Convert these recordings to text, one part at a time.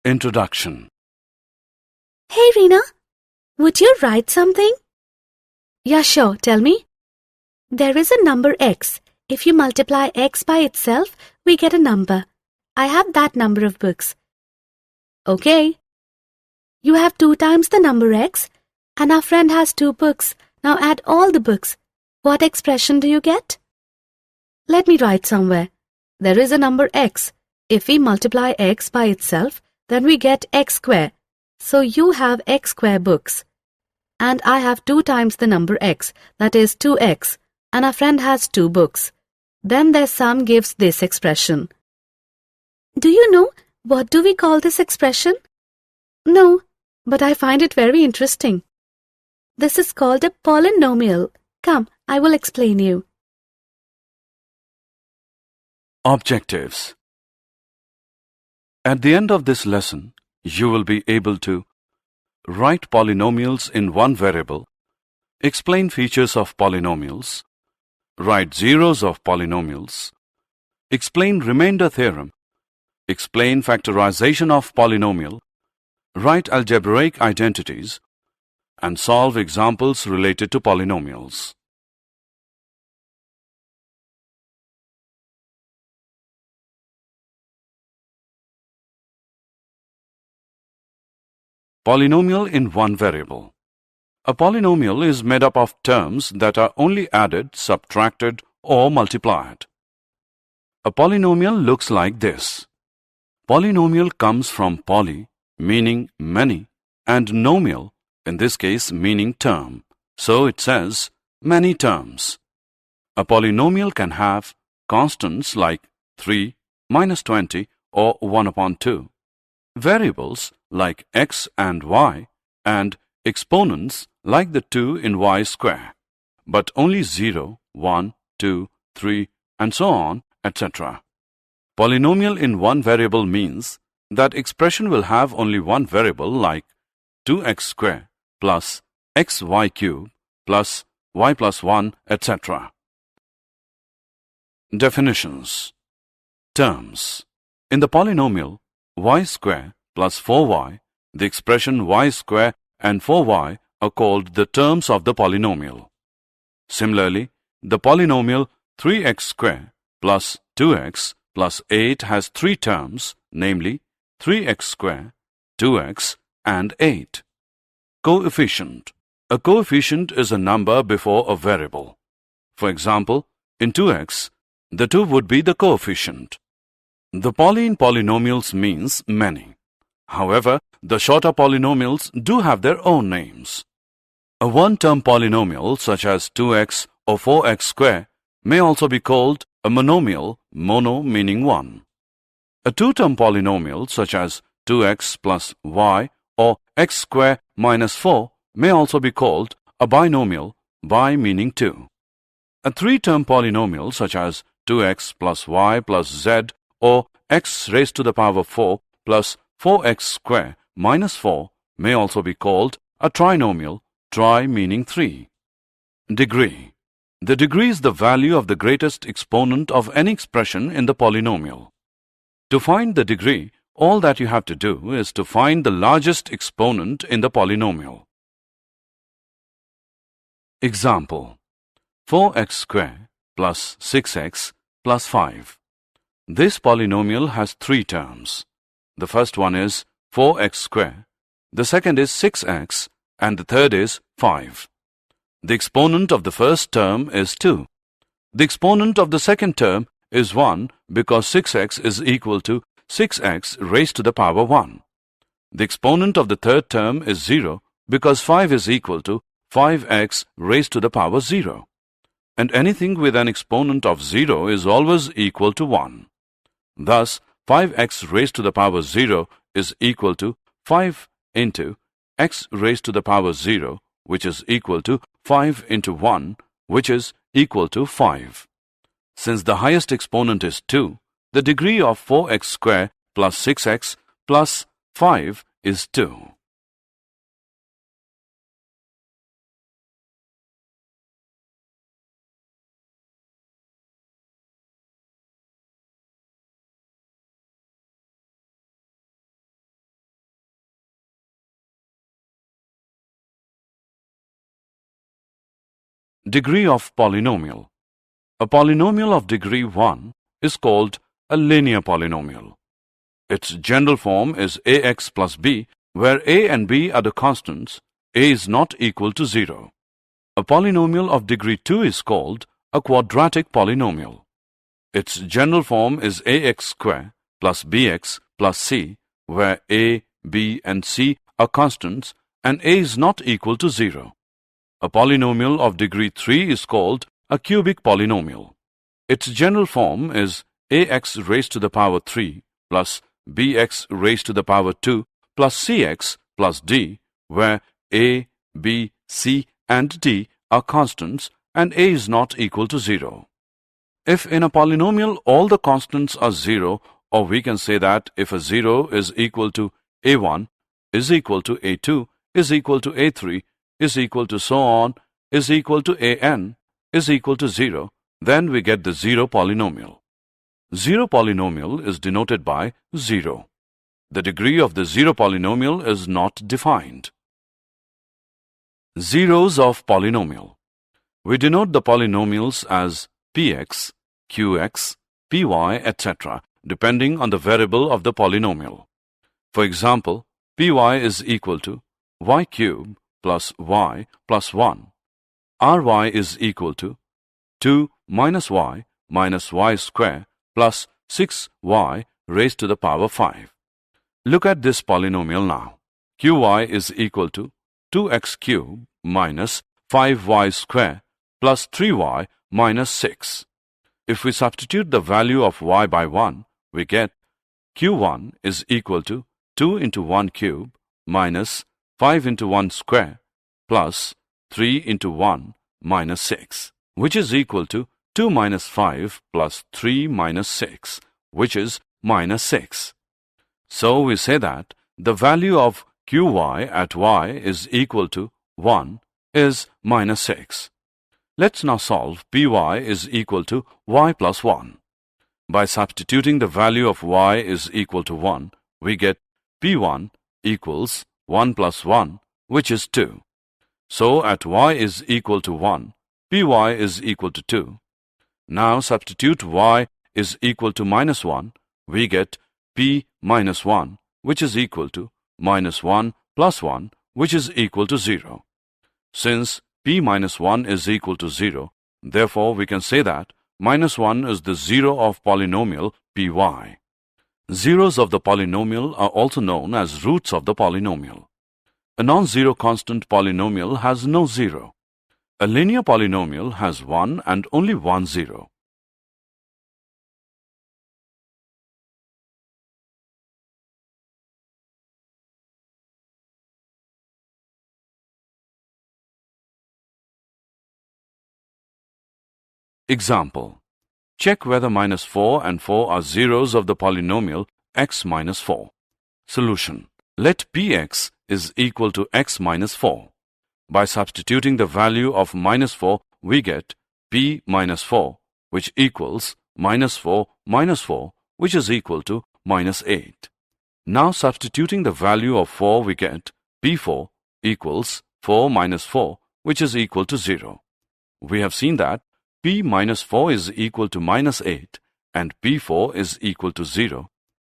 Introduction. Hey Reena, would you write something? Yeah, sure, tell me. There is a number x. If you multiply x by itself, we get a number. I have that number of books. Okay. You have 2 times the number x, and our friend has 2 books. Now add all the books. What expression do you get? Let me write somewhere. There is a number x. If we multiply x by itself, then we get x square. So you have x square books. And I have 2 times the number x, that is 2x, and our friend has 2 books. Then their sum gives this expression. Do you know what do we call this expression? No, but I find it very interesting. This is called a polynomial. Come, I will explain you. Objectives. At the end of this lesson, you will be able to write polynomials in one variable, explain features of polynomials, write zeros of polynomials, explain remainder theorem, explain factorization of polynomial, write algebraic identities, and solve examples related to polynomials. Polynomial in one variable. A polynomial is made up of terms that are only added, subtracted, or multiplied. A polynomial looks like this. Polynomial comes from poly, meaning many, and nomial, in this case meaning term. So it says many terms. A polynomial can have constants like 3, -20, or 1/2, variables like x and y, and exponents like the 2 in y square, but only 0, 1, 2, 3, and so on, etc. Polynomial in one variable means that expression will have only one variable like 2x square plus xy cube plus y plus 1, etc. Definitions. Terms. In the polynomial y square plus 4y, the expression y square and 4y are called the terms of the polynomial. Similarly, the polynomial 3x square plus 2x plus 8 has 3 terms, namely 3x square, 2x, and 8. Coefficient. A coefficient is a number before a variable. For example, in 2x, the 2 would be the coefficient. The poly in polynomials means many. However, the shorter polynomials do have their own names. A one-term polynomial such as 2x or 4x square may also be called a monomial, mono meaning 1. A two-term polynomial such as 2x plus y or x square minus 4 may also be called a binomial, bi meaning 2. A three-term polynomial such as 2x plus y plus z or x raised to the power 4 plus 4x square minus 4 may also be called a trinomial, tri meaning 3. Degree. The degree is the value of the greatest exponent of any expression in the polynomial. To find the degree, all that you have to do is to find the largest exponent in the polynomial. Example: 4x square plus 6x plus 5. This polynomial has 3 terms. The first one is 4x square, the second is 6x, and the third is 5. The exponent of the first term is 2. The exponent of the second term is 1 because 6x is equal to 6x raised to the power 1. The exponent of the third term is 0 because 5 is equal to 5x raised to the power 0. And anything with an exponent of 0 is always equal to 1. Thus, 5x raised to the power 0 is equal to 5 into x raised to the power 0, which is equal to 5 into 1, which is equal to 5. Since the highest exponent is 2, the degree of 4x square plus 6x plus 5 is 2. Degree of polynomial. A polynomial of degree 1 is called a linear polynomial. Its general form is ax plus b, where a and b are the constants. A is not equal to 0. A polynomial of degree 2 is called a quadratic polynomial. Its general form is ax square plus bx plus c, where a, b and c are constants and a is not equal to 0. A polynomial of degree 3 is called a cubic polynomial. Its general form is ax raised to the power 3 plus bx raised to the power 2 plus cx plus d, where a, b, c and d are constants and a is not equal to 0. If in a polynomial all the constants are 0, or we can say that if a 0 is equal to a1, is equal to a2, is equal to a3, is equal to so on, is equal to an, is equal to 0, then we get the zero polynomial. Zero polynomial is denoted by 0. The degree of the zero polynomial is not defined. Zeros of polynomial. We denote the polynomials as px, qx, py, etc., depending on the variable of the polynomial. For example, py is equal to y cube plus y plus 1. ry is equal to 2 minus y square plus 6y raised to the power 5. Look at this polynomial now. Qy is equal to 2x cube minus 5y square plus 3y minus 6. If we substitute the value of y by 1, we get q1 is equal to 2 into 1 cube minus 5 into 1 square plus 3 into 1 minus 6, which is equal to 2 minus 5 plus 3 minus 6, which is minus 6. So we say that the value of qy at y is equal to 1 is minus 6. Let's now solve py is equal to y plus 1. By substituting the value of y is equal to 1, we get p1 equals 1 plus 1, which is 2. So at y is equal to 1, py is equal to 2. Now substitute y is equal to minus 1, we get p minus 1, which is equal to minus 1 plus 1, which is equal to 0. Since p minus 1 is equal to 0, therefore we can say that minus 1 is the zero of polynomial py. Zeros of the polynomial are also known as roots of the polynomial. A non-zero constant polynomial has no zero. A linear polynomial has one and only one zero. Example. Check whether minus 4 and 4 are zeros of the polynomial x minus 4. Solution. Let px is equal to x minus 4. By substituting the value of minus 4, we get p minus 4, which equals minus 4 minus 4, which is equal to minus 8. Now substituting the value of 4, we get p4 equals 4 minus 4, which is equal to 0. We have seen that p minus 4 is equal to minus 8 and p4 is equal to 0.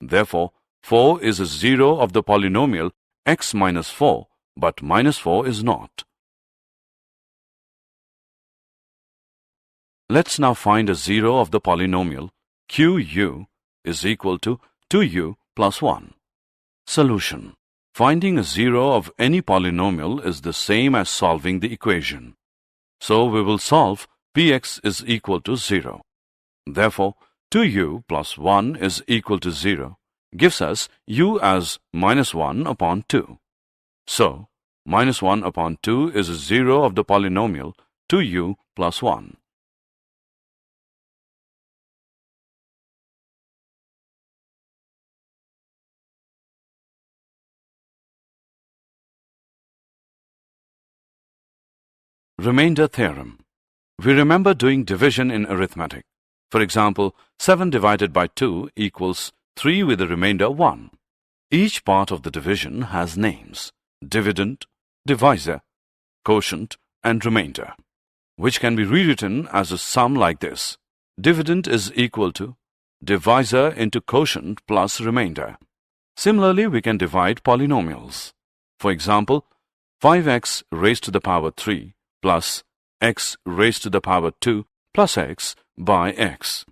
Therefore, 4 is a zero of the polynomial x minus 4, but minus 4 is not. Let's now find a zero of the polynomial qu is equal to 2u plus 1. Solution. Finding a zero of any polynomial is the same as solving the equation. So we will solve px is equal to 0. Therefore, 2u plus 1 is equal to 0 gives us u as minus 1 upon 2. So, minus 1 upon 2 is a zero of the polynomial 2u plus 1. Remainder theorem. We remember doing division in arithmetic. For example, 7 divided by 2 equals 3 with the remainder 1. Each part of the division has names: dividend, divisor, quotient, and remainder. which can be rewritten as a sum like this. Dividend is equal to divisor into quotient plus remainder. Similarly, we can divide polynomials. For example, 5x raised to the power 3 plus x raised to the power 2 plus x by x.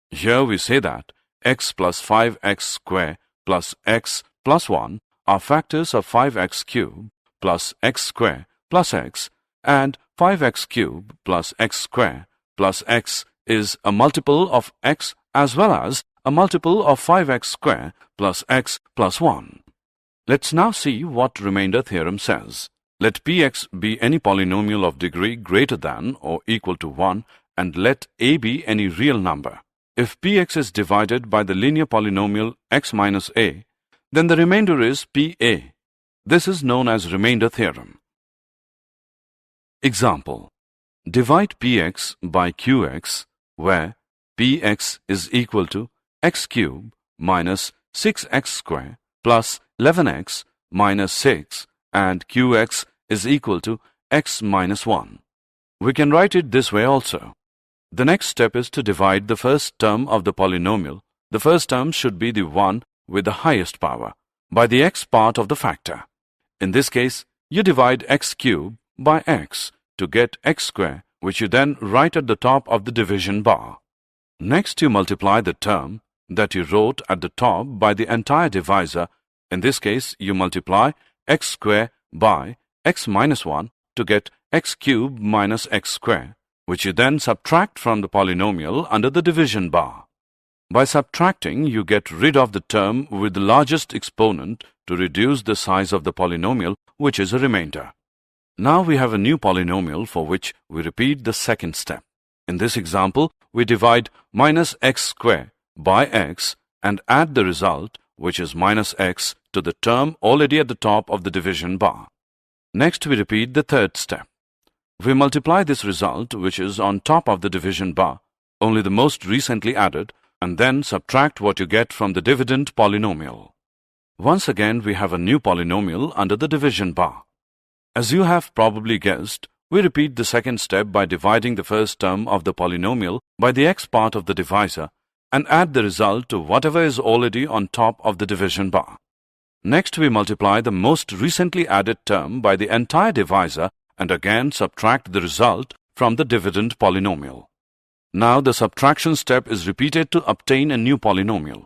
Here we say that x plus 5x square plus x plus 1 are factors of 5x cube plus x square plus x, and 5x cube plus x square plus x is a multiple of x as well as a multiple of 5x square plus x plus 1. Let's now see what remainder theorem says. Let px be any polynomial of degree greater than or equal to 1, and let a be any real number. If px is divided by the linear polynomial x minus a, then the remainder is pa. This is known as remainder theorem. Example: divide px by qx, where px is equal to x cube minus 6x square plus 11x minus 6, and qx is equal to x minus 1. We can write it this way also. The next step is to divide the first term of the polynomial. The first term should be the one with the highest power by the x part of the factor. In this case, you divide x cube by x to get x square, which you then write at the top of the division bar. Next, you multiply the term that you wrote at the top by the entire divisor. In this case, you multiply x square by x minus 1 to get x cube minus x square, which you then subtract from the polynomial under the division bar. By subtracting, you get rid of the term with the largest exponent to reduce the size of the polynomial, which is a remainder. Now we have a new polynomial for which we repeat the second step. In this example, we divide minus x square by x and add the result, which is minus x, to the term already at the top of the division bar. Next, we repeat the third step. We multiply this result, which is on top of the division bar, only the most recently added, and then subtract what you get from the dividend polynomial. Once again, we have a new polynomial under the division bar. As you have probably guessed, we repeat the second step by dividing the first term of the polynomial by the x part of the divisor and add the result to whatever is already on top of the division bar. Next, we multiply the most recently added term by the entire divisor and again subtract the result from the dividend polynomial. Now the subtraction step is repeated to obtain a new polynomial.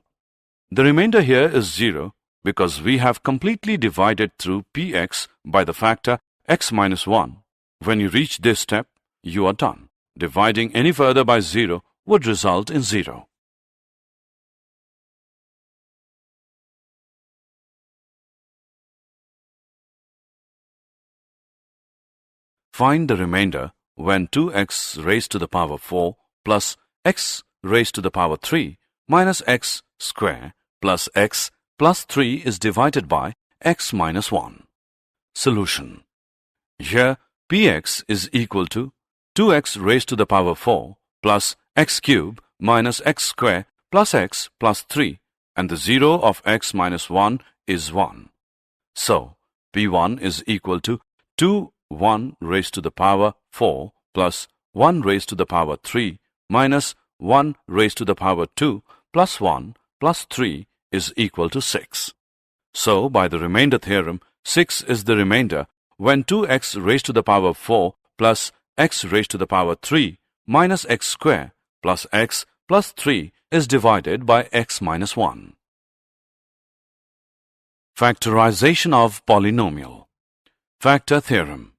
The remainder here is 0 because we have completely divided through px by the factor x minus 1. When you reach this step, you are done. Dividing any further by 0 would result in 0. Find the remainder when 2x raised to the power 4 plus x raised to the power 3 minus x square plus x plus 3 is divided by x minus 1. Solution. Here, px is equal to 2x raised to the power 4 plus x cube minus x square plus x plus 3, and the 0 of x minus 1 is 1. So, p1 is equal to 1 raised to the power 4 plus 1 raised to the power 3 minus 1 raised to the power 2 plus 1 plus 3 is equal to 6. So, by the remainder theorem, 6 is the remainder when 2x raised to the power 4 plus x raised to the power 3 minus x square plus x plus 3 is divided by x minus 1. Factorization of polynomial. Factor theorem.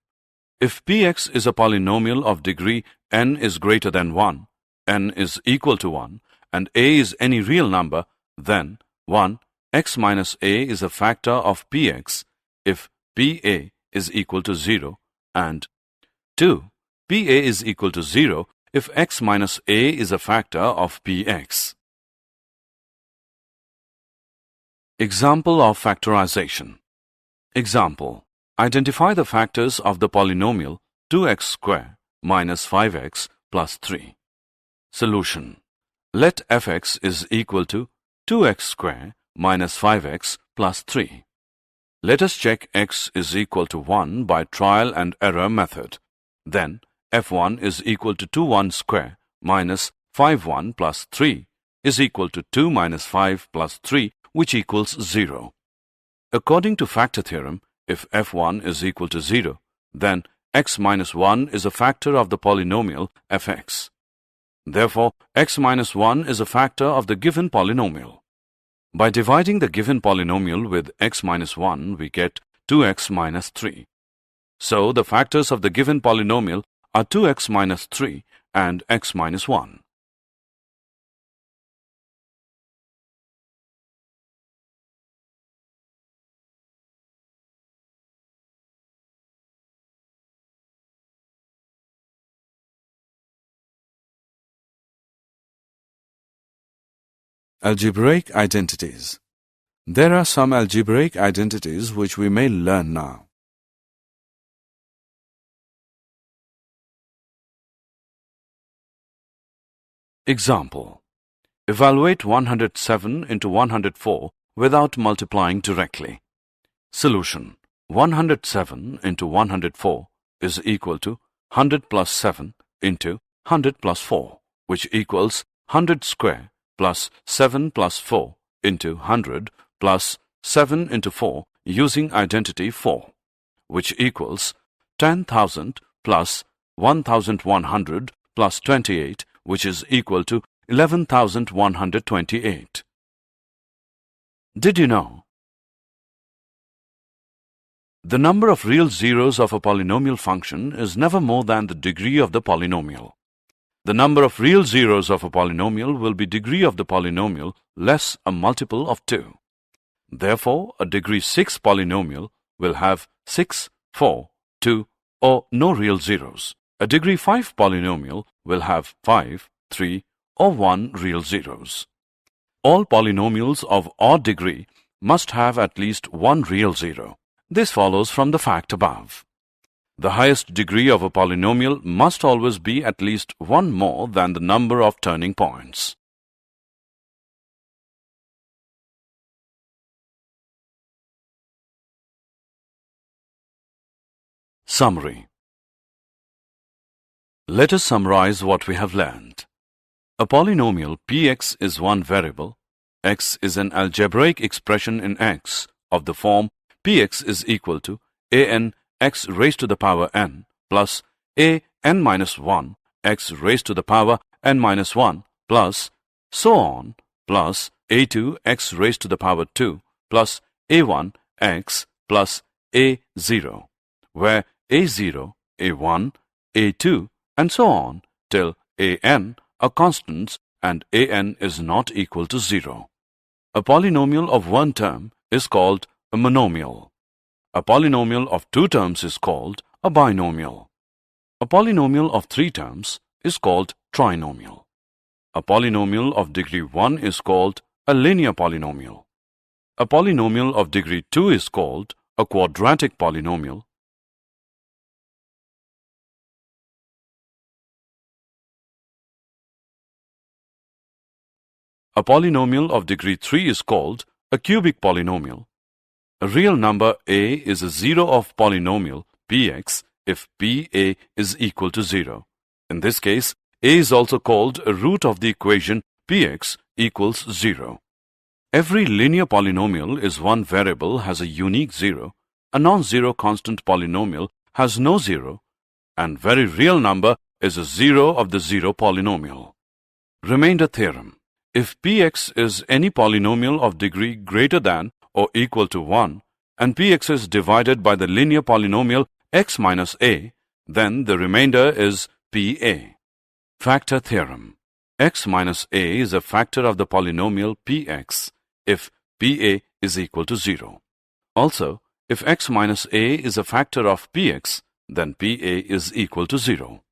If px is a polynomial of degree n is greater than 1, n is equal to 1, and a is any real number, then 1, x minus a is a factor of px if pa is equal to 0, and 2, pa is equal to 0 if x minus a is a factor of px. Example of factorization. Example. Identify the factors of the polynomial 2x square minus 5x plus 3. Solution. Let fx is equal to 2x square minus 5x plus 3. Let us check x is equal to 1 by trial and error method. Then f1 is equal to 2 1 square minus 5 1 plus 3 is equal to 2 minus 5 plus 3, which equals 0. According to factor theorem, if f1 is equal to 0, then x minus 1 is a factor of the polynomial fx. Therefore, x minus 1 is a factor of the given polynomial. By dividing the given polynomial with x minus 1, we get 2x minus 3. So, the factors of the given polynomial are 2x minus 3 and x minus 1. Algebraic identities. There are some algebraic identities which we may learn now. Example. Evaluate 107 into 104 without multiplying directly. Solution. 107 into 104 is equal to 100 plus 7 into 100 plus 4, which equals 100 square plus 7 plus 4 into 100 plus 7 into 4 using identity 4, which equals 10,000 plus 1,100 plus 28, which is equal to 11,128. Did you know? The number of real zeros of a polynomial function is never more than the degree of the polynomial. The number of real zeros of a polynomial will be degree of the polynomial less a multiple of 2. Therefore, a degree 6 polynomial will have 6, 4, 2, or no real zeros. A degree 5 polynomial will have 5, 3, or 1 real zeros. All polynomials of odd degree must have at least one real zero. This follows from the fact above. The highest degree of a polynomial must always be at least one more than the number of turning points. Summary. Let us summarize what we have learned. A polynomial px is one variable. X is an algebraic expression in X of the form px is equal to an x raised to the power n plus a n minus 1 x raised to the power n minus 1 plus so on plus a2 x raised to the power 2 plus a1 x plus a0, where a0, a1, a2 and so on till an are constants and an is not equal to 0. A polynomial of one term is called a monomial. A polynomial of two terms is called a binomial. A polynomial of three terms is called trinomial. A polynomial of degree 1 is called a linear polynomial. A polynomial of degree 2 is called a quadratic polynomial. A polynomial of degree 3 is called a cubic polynomial. A real number a is a zero of polynomial px if pa is equal to 0. In this case, a is also called a root of the equation px equals 0. Every linear polynomial is one variable has a unique zero, a non-zero constant polynomial has no zero, and very real number is a zero of the zero polynomial. Remainder theorem. If px is any polynomial of degree greater than or equal to 1, and px is divided by the linear polynomial x minus a, then the remainder is pa. Factor theorem. X minus a is a factor of the polynomial px if pa is equal to 0. Also, if x minus a is a factor of px, then pa is equal to 0.